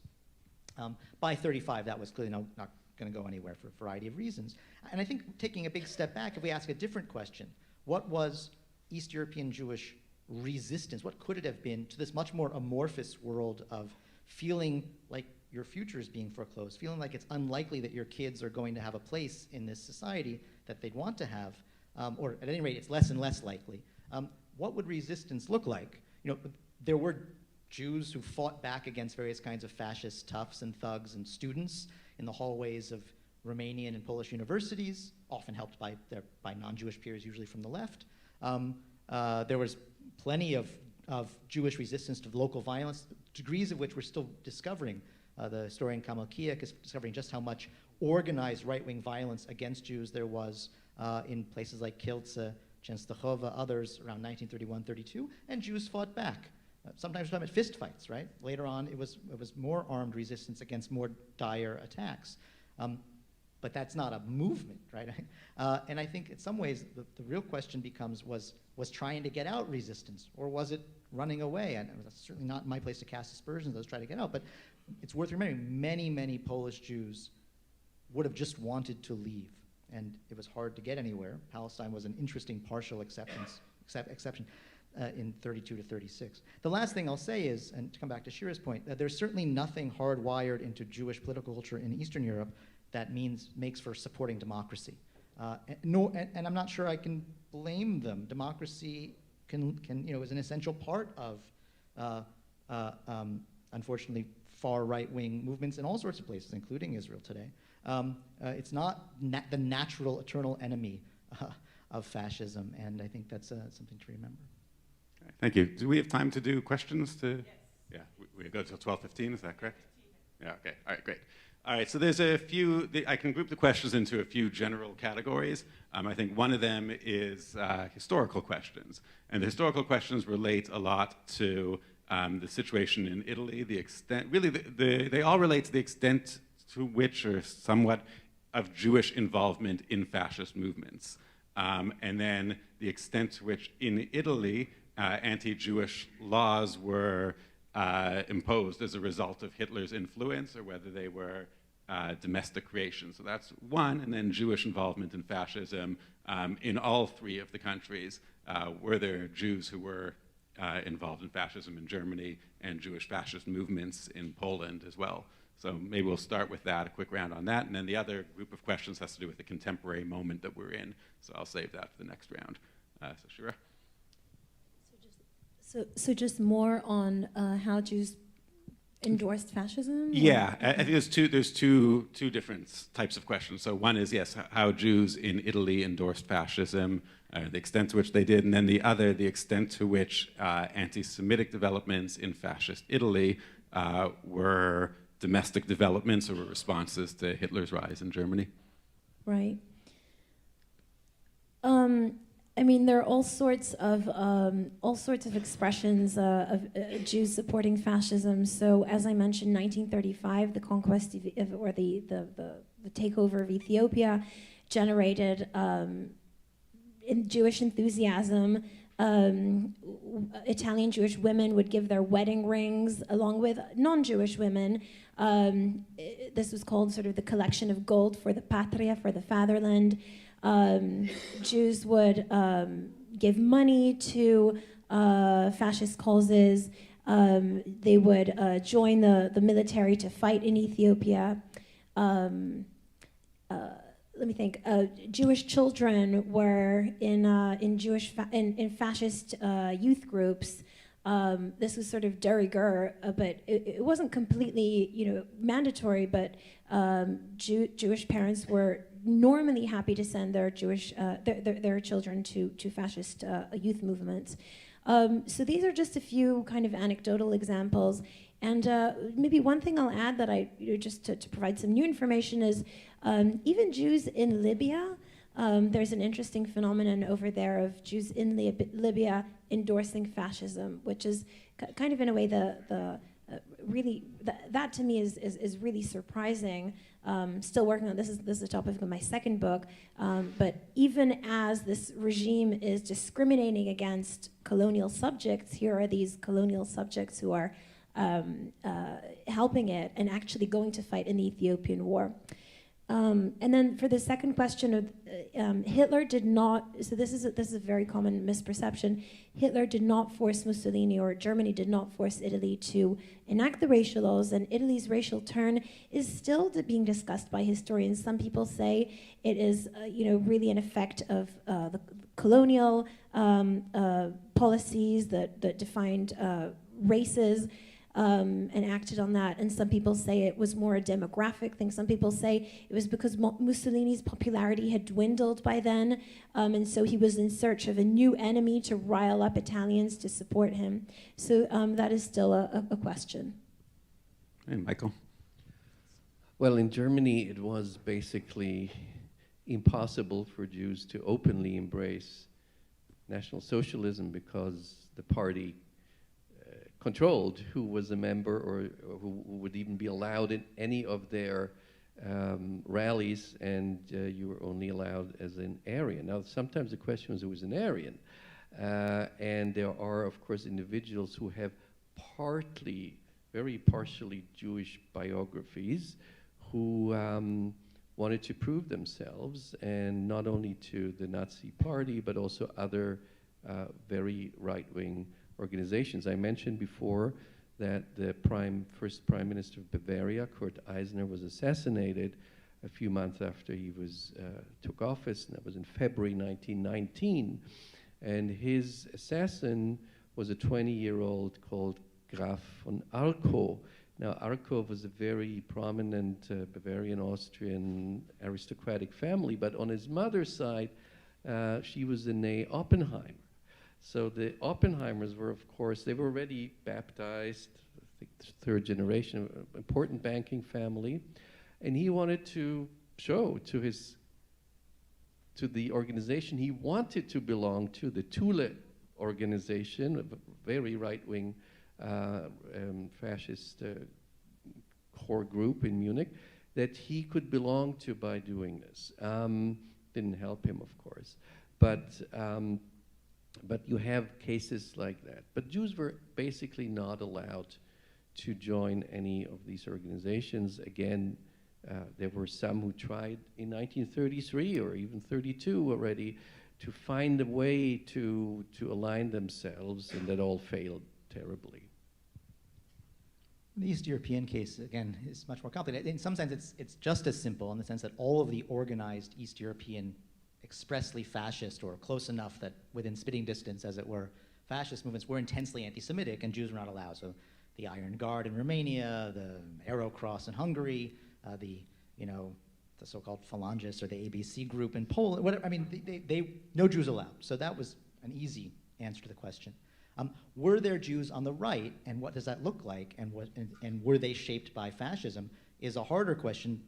By 35, that was clearly not going to go anywhere for a variety of reasons. And I think taking a big step back, if we ask a different question, what was East European Jewish resistance, what could it have been to this much more amorphous world of feeling like your future is being foreclosed, feeling like it's unlikely that your kids are going to have a place in this society that they'd want to have, or at any rate, it's less and less likely. What would resistance look like? You know, there were Jews who fought back against various kinds of fascist toughs and thugs and students in the hallways of Romanian and Polish universities, often helped by non-Jewish peers, usually from the left. There was plenty of Jewish resistance to local violence, degrees of which we're still discovering. The historian Kamal Kiek is discovering just how much organized right-wing violence against Jews there was in places like Kielce, Częstochowa, others around 1931-32, and Jews fought back. Sometimes we're talking about fist fights, right? Later on, it was more armed resistance against more dire attacks. But that's not a movement, right? And I think in some ways the real question becomes, was trying to get out resistance, or was it running away? And that's certainly not my place to cast aspersions. Let's try to get out. But it's worth remembering, many Polish Jews would have just wanted to leave, and it was hard to get anywhere. Palestine was an interesting partial exception in 32 to 36. The last thing I'll say is, and to come back to Shira's point, that there's certainly nothing hardwired into Jewish political culture in Eastern Europe that makes for supporting democracy. And I'm not sure I can blame them. Democracy is an essential part of, unfortunately, far right-wing movements in all sorts of places, including Israel today. It's not the natural, eternal enemy of fascism, and I think that's something to remember. Okay, thank you. Do we have time to do questions? Yes. Yeah, we go till 12:15, is that correct? Yeah, okay, all right, great. All right, so there's a few, I can group the questions into a few general categories. I think one of them is historical questions. And the historical questions relate a lot to the situation in Italy, the extent, really, they all relate to the extent to which, or somewhat, of Jewish involvement in fascist movements. And then the extent to which in Italy, anti-Jewish laws were imposed as a result of Hitler's influence, or whether they were domestic creation. So that's one, and then Jewish involvement in fascism in all three of the countries. Were there Jews who were involved in fascism in Germany and Jewish fascist movements in Poland as well? So maybe we'll start with that, a quick round on that, and then the other group of questions has to do with the contemporary moment that we're in. So I'll save that for the next round. So Shira? So just more on how Jews endorsed fascism? Yeah, I think there's two different types of questions. So one is, yes, how Jews in Italy endorsed fascism, the extent to which they did, and then the other, the extent to which anti-Semitic developments in fascist Italy were domestic developments or responses to Hitler's rise in Germany. Right. I mean, there are all sorts of expressions of Jews supporting fascism. So, as I mentioned, 1935, the conquest or the takeover of Ethiopia generated in Jewish enthusiasm. Italian Jewish women would give their wedding rings along with non-Jewish women. This was called sort of the collection of gold for the patria, for the fatherland. Jews would give money to fascist causes. They would join the military to fight in Ethiopia. Let me think. Jewish children were in fascist youth groups. This was sort of de rigueur, but it wasn't completely, mandatory. But Jewish parents were normally happy to send their their children to fascist youth movements. So these are just a few kind of anecdotal examples. And maybe one thing I'll add that just to provide some new information is even Jews in Libya. There's an interesting phenomenon over there of Jews in Libya endorsing fascism, which is kind of in a way really that to me is really surprising. Still working on this is the topic of my second book. But even as this regime is discriminating against colonial subjects, here are these colonial subjects who are helping it and actually going to fight in the Ethiopian War. And then for the second question of Hitler did not, so this is a very common misperception. Hitler did not force Mussolini, or Germany did not force Italy to enact the racial laws, and Italy's racial turn is still being discussed by historians. Some people say it is really an effect of the colonial policies that defined races. And acted on that. And some people say it was more a demographic thing. Some people say it was because Mussolini's popularity had dwindled by then, and so he was in search of a new enemy to rile up Italians to support him. So that is still a question. And Michael? Well, in Germany, it was basically impossible for Jews to openly embrace National Socialism because the party controlled who was a member or who would even be allowed in any of their rallies, and you were only allowed as an Aryan. Now, sometimes the question was who was an Aryan, and there are, of course, individuals who have very partially Jewish biographies who wanted to prove themselves, and not only to the Nazi party, but also other very right-wing organizations. I mentioned before that the first Prime Minister of Bavaria, Kurt Eisner, was assassinated a few months after he took office, and that was in February 1919. And his assassin was a 20-year-old called Graf von Arco. Now, Arco was a very prominent Bavarian Austrian aristocratic family, but on his mother's side, she was a Oppenheimer. So the Oppenheimers were, of course, they were already baptized, I think third generation, important banking family, and he wanted to show to the organization he wanted to belong to, the Thule organization, a very right-wing fascist core group in Munich that he could belong to by doing this. Didn't help him, of course, but you have cases like that. But Jews were basically not allowed to join any of these organizations. Again, there were some who tried in 1933 or even 32 already to find a way to align themselves, and that all failed terribly. The East European case, again, is much more complicated. In some sense, it's just as simple in the sense that all of the organized East European expressly fascist or close enough that within spitting distance, as it were, fascist movements were intensely anti-Semitic, and Jews were not allowed. So the Iron Guard in Romania, the Arrow Cross in Hungary, the so-called Phalangists or the ABC group in Poland, whatever. I mean, no Jews allowed. So that was an easy answer to the question. Were there Jews on the right, and what does that look like, and were they shaped by fascism, is a harder question,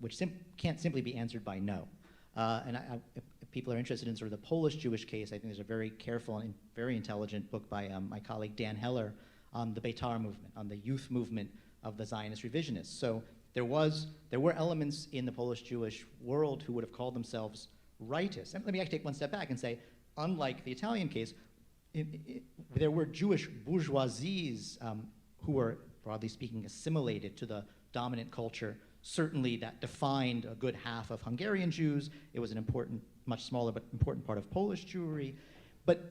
which can't simply be answered by no. If people are interested in sort of the Polish Jewish case, I think there's a very careful and very intelligent book by my colleague Dan Heller on the Beitar movement, on the youth movement of the Zionist revisionists. So there were elements in the Polish Jewish world who would have called themselves rightists. And let me actually take one step back and say, unlike the Italian case, there were Jewish bourgeoisies who were, broadly speaking, assimilated to the dominant culture. Certainly that defined a good half of Hungarian Jews. It was an important, much smaller but important part of Polish Jewry. But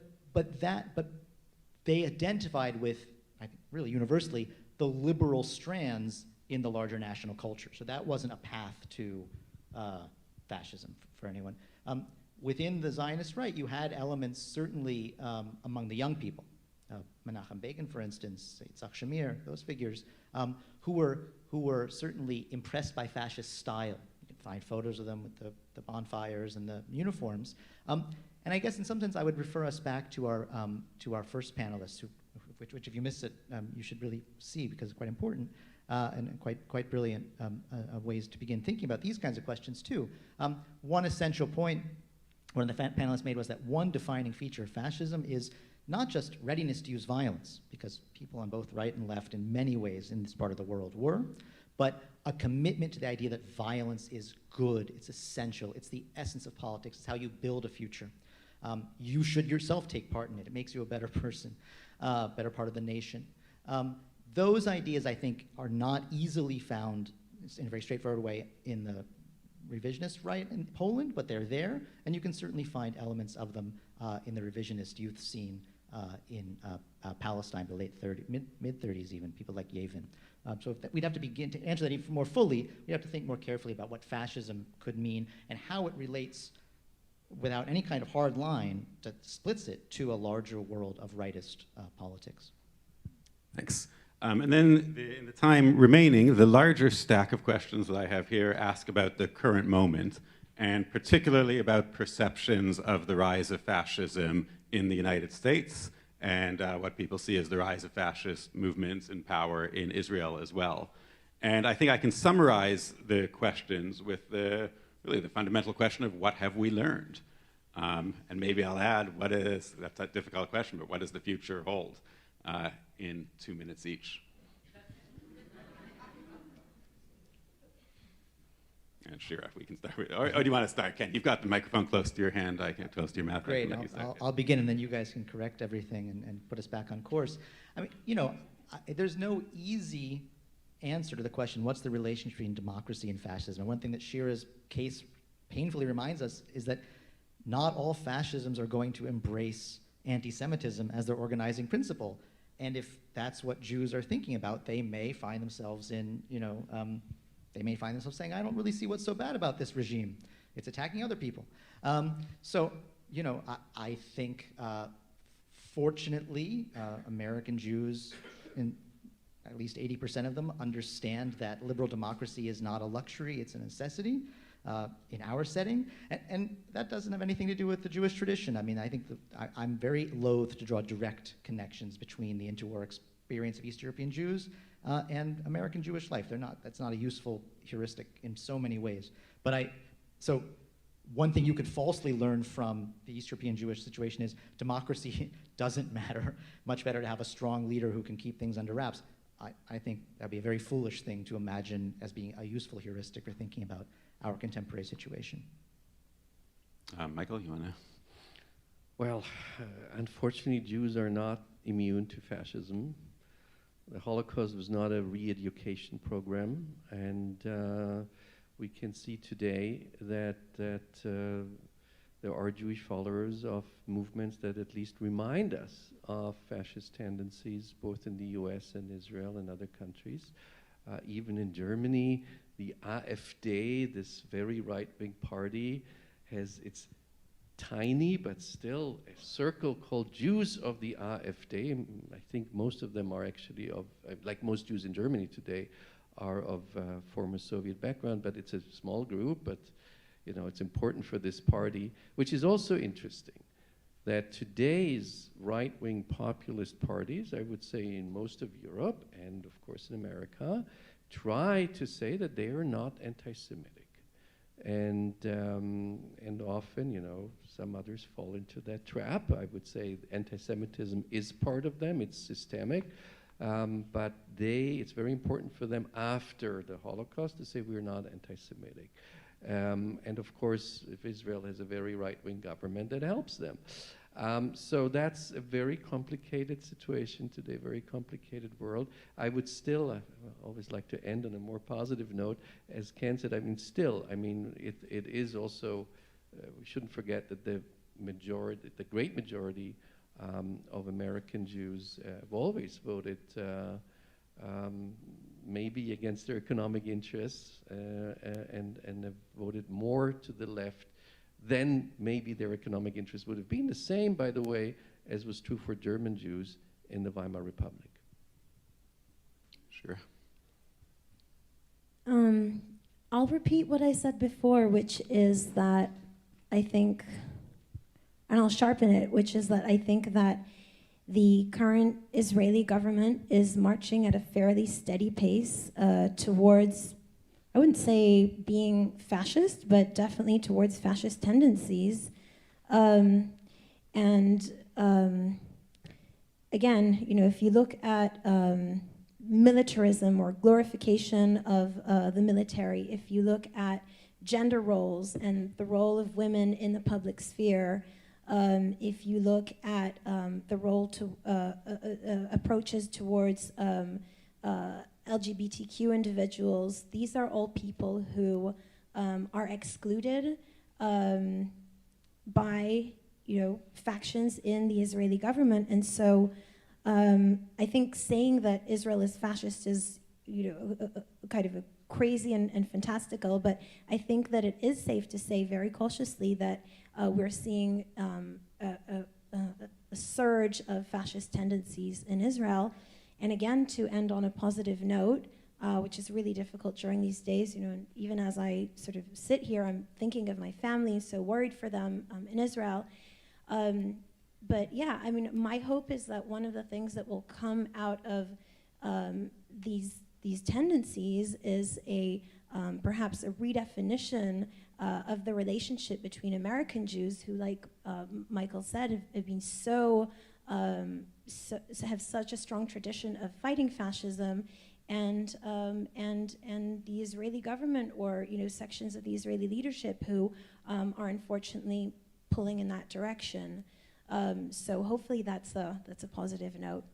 they identified with, I think really universally, the liberal strands in the larger national culture. So that wasn't a path to fascism for anyone. Within the Zionist right, you had elements certainly among the young people. Menachem Begin, for instance, Yitzhak Shamir, those figures, who were certainly impressed by fascist style. You can find photos of them with the bonfires and the uniforms. And I guess in some sense I would refer us back to our first panelists, which if you miss it, you should really see because it's quite important and quite brilliant ways to begin thinking about these kinds of questions too. One essential point one of the panelists made was that one defining feature of fascism is not just readiness to use violence, because people on both right and left in many ways in this part of the world were, but a commitment to the idea that violence is good, it's essential, it's the essence of politics, it's how you build a future. You should yourself take part in it. It makes you a better person, better part of the nation. Those ideas, I think, are not easily found in a very straightforward way in the revisionist right in Poland, but they're there, and you can certainly find elements of them in the revisionist youth scene in Palestine, the mid-30s even, people like Yevin. So we'd have to begin to answer that even more fully. We'd have to think more carefully about what fascism could mean and how it relates, without any kind of hard line that splits it, to a larger world of rightist politics. Thanks. And then in the time remaining, the larger stack of questions that I have here ask about the current moment, and particularly about perceptions of the rise of fascism in the United States, and what people see as the rise of fascist movements in power in Israel as well. And I think I can summarize the questions with really the fundamental question of what have we learned? And maybe I'll add, that's a difficult question, but what does the future hold? In 2 minutes each. And Shira, we can start with, or do you want to start? Ken, you've got the microphone close to your hand. I can't close to your mouth. Great, I'll begin, and then you guys can correct everything and put us back on course. I mean, there's no easy answer to the question, what's the relationship between democracy and fascism? And one thing that Shira's case painfully reminds us is that not all fascisms are going to embrace anti-Semitism as their organizing principle. And if that's what Jews are thinking about, they may find themselves in, they may find themselves saying, I don't really see what's so bad about this regime. It's attacking other people. I think, fortunately, American Jews, at least 80% of them, understand that liberal democracy is not a luxury, it's a necessity. In our setting, and that doesn't have anything to do with the Jewish tradition. I mean, I think I'm very loath to draw direct connections between the interwar experience of East European Jews and American Jewish life. That's not a useful heuristic in so many ways. But so one thing you could falsely learn from the East European Jewish situation is democracy doesn't matter. Much better to have a strong leader who can keep things under wraps. I think that'd be a very foolish thing to imagine as being a useful heuristic for thinking about our contemporary situation. Michael, you want to? Well, unfortunately, Jews are not immune to fascism. The Holocaust was not a re-education program, and we can see today that there are Jewish followers of movements that at least remind us of fascist tendencies, both in the US and Israel and other countries. Even in Germany, the AfD, this very right-wing party, has its tiny but still a circle called Jews of the AfD. I think most of them are actually of, like most Jews in Germany today, are of former Soviet background, but it's a small group, but you know, it's important for this party, which is also interesting, that today's right-wing populist parties, I would say in most of Europe and of course in America, try to say that they are not anti-Semitic. And often, you know, some others fall into that trap. I would say anti-Semitism is part of them, it's systemic, but it's very important for them after the Holocaust to say we're not anti-Semitic. And of course, if Israel has a very right-wing government, that helps them. So that's a very complicated situation today, very complicated world. I would still, I always like to end on a more positive note. As Ken said, it is also, we shouldn't forget that the great majority of American Jews have always voted maybe against their economic interests and have voted more to the left than maybe their economic interests would have been. The same, by the way, as was true for German Jews in the Weimar Republic. Sure. I'll repeat what I said before, which is that I think, and I'll sharpen it, which is that I think that the current Israeli government is marching at a fairly steady pace towards, I wouldn't say being fascist, but definitely towards fascist tendencies. Again, you know, if you look at militarism or glorification of the military, if you look at gender roles and the role of women in the public sphere, if you look at the role to approaches towards LGBTQ individuals, these are all people who are excluded by, you know, factions in the Israeli government. And so I think saying that Israel is fascist is, you know, kind of a crazy and fantastical, but I think that it is safe to say very cautiously that we're seeing a surge of fascist tendencies in Israel. And again, to end on a positive note, which is really difficult during these days, you know, and even as I sort of sit here, I'm thinking of my family, so worried for them in Israel. But yeah, I mean, my hope is that one of the things that will come out of these tendencies is perhaps a redefinition of the relationship between American Jews who, like Michael said, have been have such a strong tradition of fighting fascism, and the Israeli government, or, you know, sections of the Israeli leadership who are unfortunately pulling in that direction. So hopefully that's a positive note.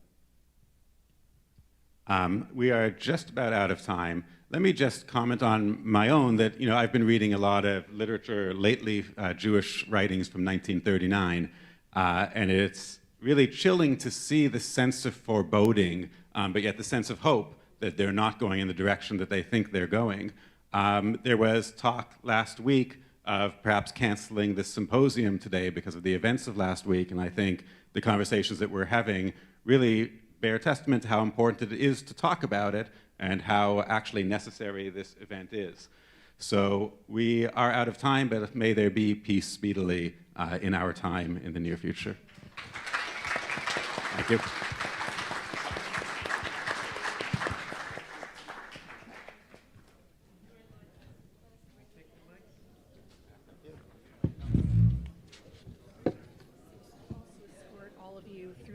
We are just about out of time. Let me just comment on my own that, you know, I've been reading a lot of literature lately, Jewish writings from 1939, and it's really chilling to see the sense of foreboding, but yet the sense of hope that they're not going in the direction that they think they're going. There was talk last week of perhaps canceling this symposium today because of the events of last week, and I think the conversations that we're having really bear testament to how important it is to talk about it and how actually necessary this event is. So we are out of time, but may there be peace speedily in our time in the near future. Thank you.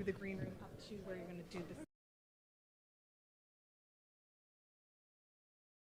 the green room up to where you're going to do this